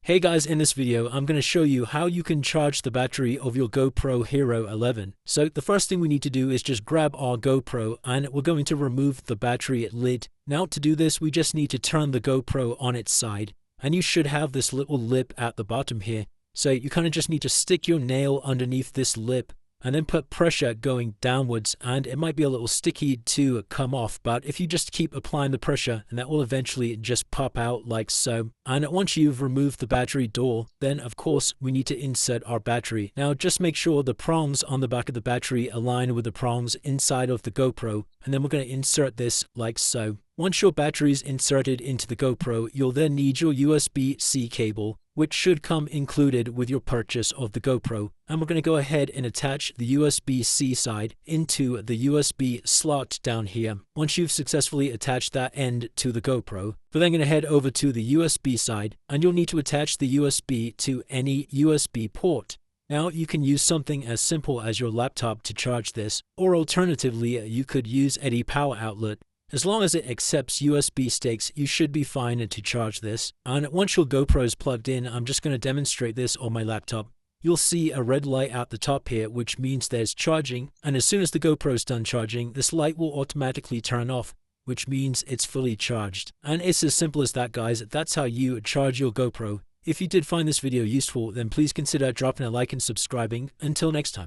Hey guys, in this video I'm going to show you how you can charge the battery of your GoPro Hero 11. So the first thing we need to do is just grab our GoPro and we're going to remove the battery lid. Now to do this we just need to turn the GoPro on its side, and you should have this little lip at the bottom here. So you kind of just need to stick your nail underneath this lip and then put pressure going downwards, and it might be a little sticky to come off, but if you just keep applying the pressure, and that will eventually just pop out like so. And once you've removed the battery door, then of course we need to insert our battery. Now just make sure the prongs on the back of the battery align with the prongs inside of the GoPro, and then we're going to insert this like so. Once your battery is inserted into the GoPro, you'll then need your USB-C cable, which should come included with your purchase of the GoPro. And we're going to go ahead and attach the USB-C side into the USB slot down here. Once you've successfully attached that end to the GoPro, we're then going to head over to the USB side, and you'll need to attach the USB to any USB port. Now you can use something as simple as your laptop to charge this, or alternatively you could use any power outlet. As long as it accepts USB sticks, you should be fine to charge this. And once your GoPro is plugged in, I'm just going to demonstrate this on my laptop. You'll see a red light at the top here, which means there's charging. And as soon as the GoPro is done charging, this light will automatically turn off, which means it's fully charged. And it's as simple as that, guys. That's how you charge your GoPro. If you did find this video useful, then please consider dropping a like and subscribing. Until next time.